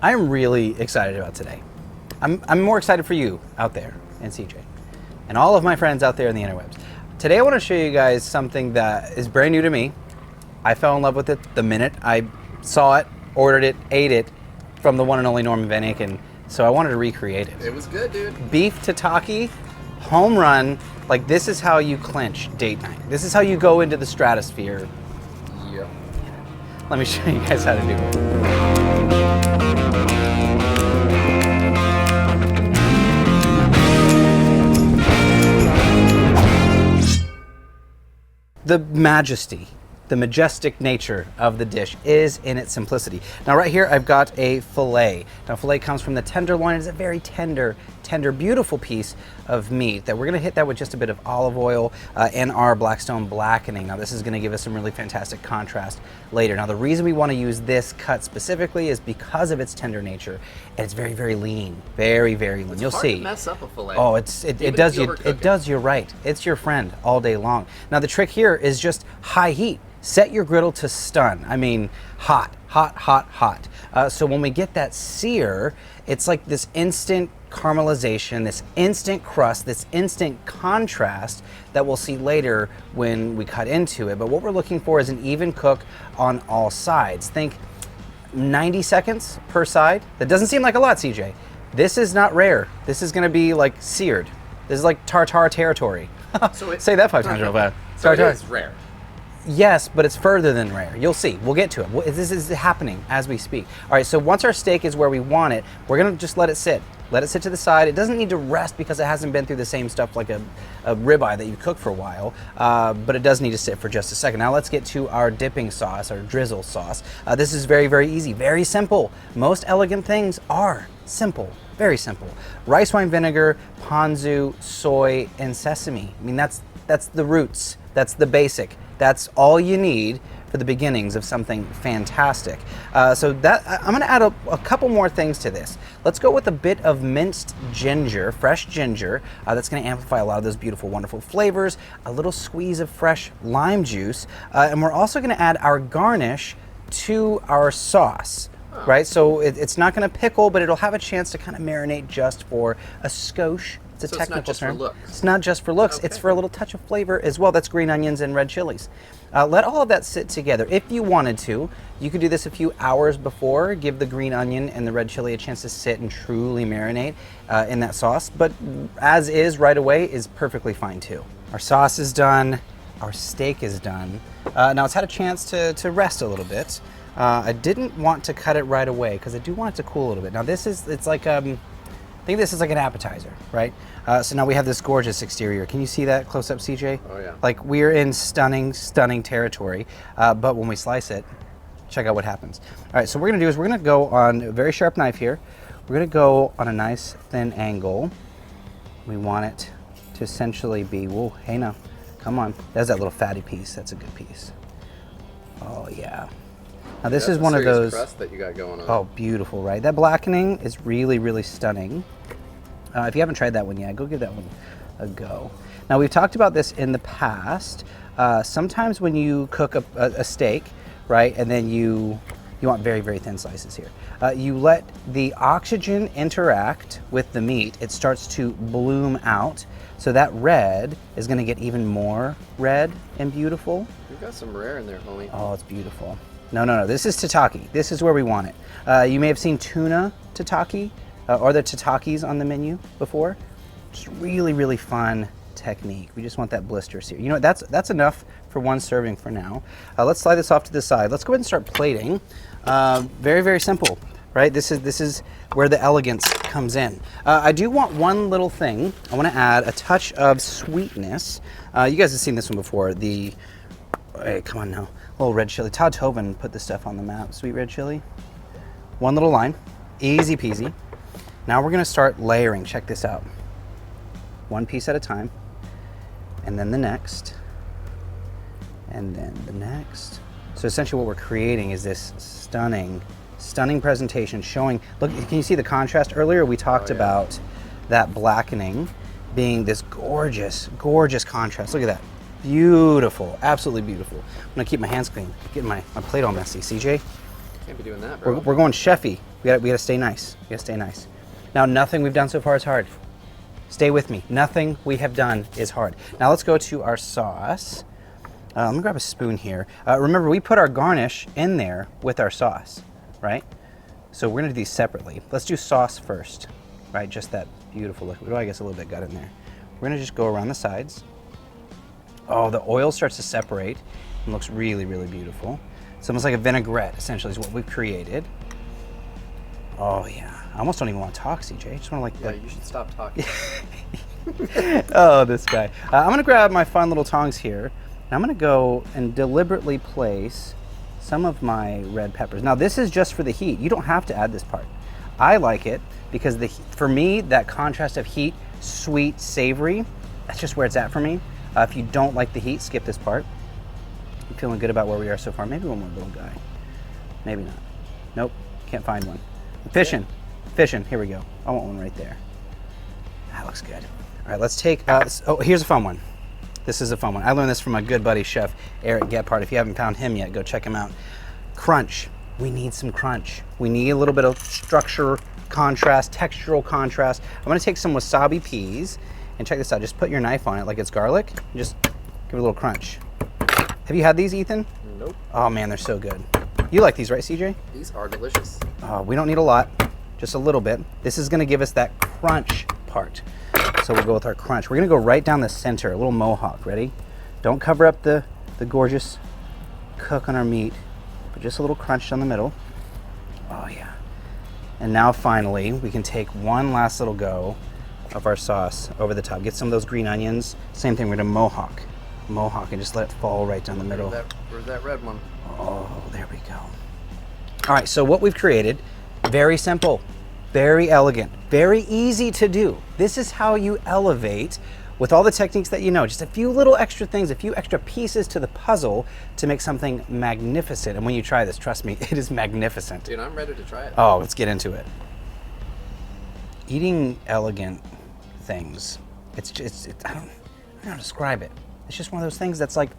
I'm really excited about today. I'm more excited for you out there and CJ and all of my friends out there in the interwebs. Today I want to show you guys something that is brand new to me. I fell in love with it the minute I saw it, ordered it, ate it from the one and only Norman Van Aken. So I wanted to recreate it. It was good, dude. Beef Tataki, home run. Like, this is how you clinch date night. This is how you go into the stratosphere. Yep. Let me show you guys how to do it. The majesty, the majestic nature of the dish is in its simplicity. Now right here I've got a filet. Now filet comes from the tenderloin. It's a very tender, beautiful piece of meat that we're gonna hit that with just a bit of olive oil and our Blackstone blackening. Now this is gonna give us some really fantastic contrast later. Now the reason we wanna use this cut specifically is because of its tender nature, and it's very, very lean, very, very lean. You'll see. To mess up a filet. Oh, it does you right. It's your friend all day long. Now the trick here is just high heat. Set your griddle to stun. I mean, hot, hot, hot, hot. So when we get that sear, it's like this instant caramelization, this instant crust, this instant contrast that we'll see later when we cut into it. But what we're looking for is an even cook on all sides. Think 90 seconds per side. That doesn't seem like a lot, CJ. This is not rare. This is gonna be like seared. This is like tartare territory. Say that 5 times real fast. So it is rare. Yes, but it's further than rare. You'll see. We'll get to it. This is happening as we speak. All right, so once our steak is where we want it, we're going to just let it sit. Let it sit to the side. It doesn't need to rest because it hasn't been through the same stuff like a ribeye that you cook for a while, but it does need to sit for just a second. Now let's get to our dipping sauce, our drizzle sauce. This is very, very easy, very simple. Most elegant things are simple. Very simple. Rice wine vinegar, ponzu, soy, and sesame. I mean, that's the roots. That's the basic. That's all you need for the beginnings of something fantastic. So that I'm gonna add a couple more things to this. Let's go with a bit of minced ginger, fresh ginger. That's gonna amplify a lot of those beautiful, wonderful flavors. A little squeeze of fresh lime juice. And we're also gonna add our garnish to our sauce. Right, so it's not gonna pickle, but it'll have a chance to kind of marinate just for a skosh. It's a technical term. For looks. It's not just for looks. Okay. It's for a little touch of flavor as well. That's green onions and red chilies. Let all of that sit together. If you wanted to, you could do this a few hours before. Give the green onion and the red chili a chance to sit and truly marinate in that sauce. But as is right away is perfectly fine too. Our sauce is done. Our steak is done. Now it's had a chance to rest a little bit. I didn't want to cut it right away because I do want it to cool a little bit. Now it's like I think this is like an appetizer, right? So now we have this gorgeous exterior. Can you see that close up, CJ? Oh yeah. Like, we're in stunning, stunning territory. But when we slice it, check out what happens. All right, so what we're gonna do is we're gonna go on a very sharp knife here. We're gonna go on a nice thin angle. We want it to essentially be, whoa, hey now, come on. There's that little fatty piece. That's a good piece. Oh yeah. Now this is one of those crust that you got going on. Oh, beautiful, right? That blackening is really, really stunning. If you haven't tried that one yet, go give that one a go. Now we've talked about this in the past. Sometimes when you cook a steak, right, and then you want very, very thin slices here. You let the oxygen interact with the meat. It starts to bloom out. So that red is gonna get even more red and beautiful. You've got some rare in there, homie. Oh, it's beautiful. No, this is tataki. This is where we want it. You may have seen tuna tataki or the tatakis on the menu before. Just really, really fun technique. We just want that blister sear. You know what, that's enough for one serving for now. Let's slide this off to the side. Let's go ahead and start plating. Very, very simple, right? This is where the elegance comes in. I do want one little thing. I want to add a touch of sweetness. You guys have seen this one before. Hey, come on now. Little red chili. Todd Tobin put this stuff on the map. Sweet red chili. One little line. Easy peasy. Now we're gonna start layering. Check this out. One piece at a time. And then the next. And then the next. So essentially what we're creating is this stunning presentation showing, look, can you see the contrast? Earlier we talked about that blackening being this gorgeous, gorgeous contrast. Look at that. Beautiful, absolutely beautiful. I'm gonna keep my hands clean, getting my plate all messy. CJ? Can't be doing that, bro. We're going chefy. We gotta stay nice. We gotta stay nice. Now, nothing we've done so far is hard. Stay with me. Nothing we have done is hard. Now let's go to our sauce. Let me grab a spoon here. Remember, we put our garnish in there with our sauce, right? So we're gonna do these separately. Let's do sauce first, right? Just that beautiful liquid. Oh, I guess a little bit got in there. We're gonna just go around the sides. Oh, the oil starts to separate and looks really, really beautiful. It's almost like a vinaigrette, essentially, is what we've created. Oh yeah, I almost don't even want to talk, CJ. I just want to You should stop talking. Oh, this guy. I'm gonna grab my fun little tongs here, and I'm gonna go and deliberately place some of my red peppers. Now this is just for the heat. You don't have to add this part. I like it because for me, that contrast of heat, sweet, savory, that's just where it's at for me. If you don't like the heat, skip this part. I'm feeling good about where we are so far. Maybe one more little guy. Maybe not. Nope, can't find one. Fishing, here we go. I want one right there. That looks good. All right, let's take, oh, here's a fun one. This is a fun one. I learned this from my good buddy chef, Eric Gephardt. If you haven't found him yet, go check him out. Crunch, we need some crunch. We need a little bit of structure, contrast, textural contrast. I'm gonna take some wasabi peas, and check this out, just put your knife on it like it's garlic, and just give it a little crunch. Have you had these, Ethan? Nope. Oh man, they're so good. You like these, right, CJ? These are delicious. We don't need a lot, just a little bit. This is gonna give us that crunch part. So we'll go with our crunch. We're gonna go right down the center, a little mohawk, ready? Don't cover up the gorgeous cook on our meat, but just a little crunch down the middle. Oh yeah. And now finally, we can take one last little go of our sauce over the top. Get some of those green onions. Same thing, we're gonna mohawk, and just let it fall right down the middle. Where's that red one? Oh, there we go. All right, so what we've created, very simple, very elegant, very easy to do. This is how you elevate with all the techniques that you know, just a few little extra things, a few extra pieces to the puzzle to make something magnificent. And when you try this, trust me, it is magnificent. Dude, I'm ready to try it. Oh, let's get into it. Eating elegant things, I don't know how to describe it. It's just one of those things that's like,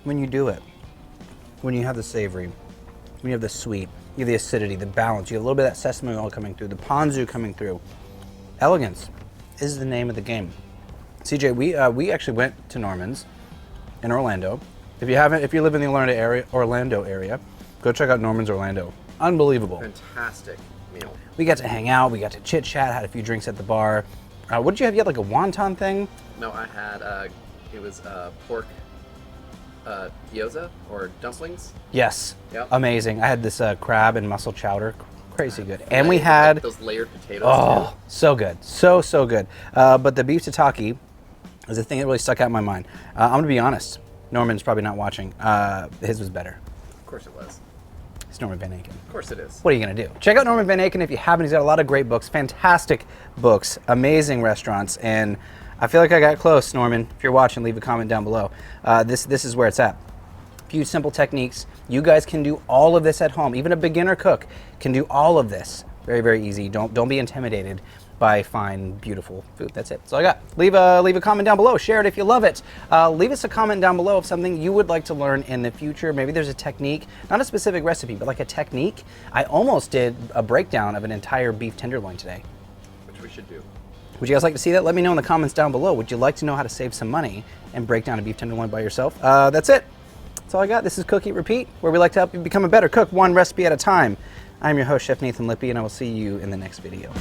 when you do it, when you have the savory, when you have the sweet, you have the acidity, the balance, you have a little bit of that sesame oil coming through, the ponzu coming through. Elegance is the name of the game. CJ, we actually went to Norman's in Orlando. If you live in the Orlando area, go check out Norman's Orlando. Unbelievable. Fantastic meal. We got to hang out, we got to chit chat, had a few drinks at the bar. What did you have? You had like a wonton thing? No, I had, it was pork gyoza or dumplings. Yes. Yep. Amazing. I had this crab and mussel chowder. Crazy good. And we had like those layered potatoes too. So good. So good. But the beef tataki is the thing that really stuck out in my mind. I'm gonna be honest. Norman's probably not watching. His was better. Of course it was. It's Norman Van Aken. Of course it is. What are you gonna do? Check out Norman Van Aken if you haven't. He's got a lot of great books, fantastic books, amazing restaurants, and I feel like I got close, Norman. If you're watching, leave a comment down below. This is where it's at. A few simple techniques. You guys can do all of this at home. Even a beginner cook can do all of this. Very, very easy. Don't be intimidated by fine, beautiful food. That's it. That's all I got. Leave a comment down below. Share it if you love it. Leave us a comment down below of something you would like to learn in the future. Maybe there's a technique, not a specific recipe, but like a technique. I almost did a breakdown of an entire beef tenderloin today. Which we should do. Would you guys like to see that? Let me know in the comments down below. Would you like to know how to save some money and break down a beef tenderloin by yourself? That's it. That's all I got. This is Cook, Eat, Repeat, where we like to help you become a better cook, one recipe at a time. I'm your host, Chef Nathan Lippy, and I will see you in the next video.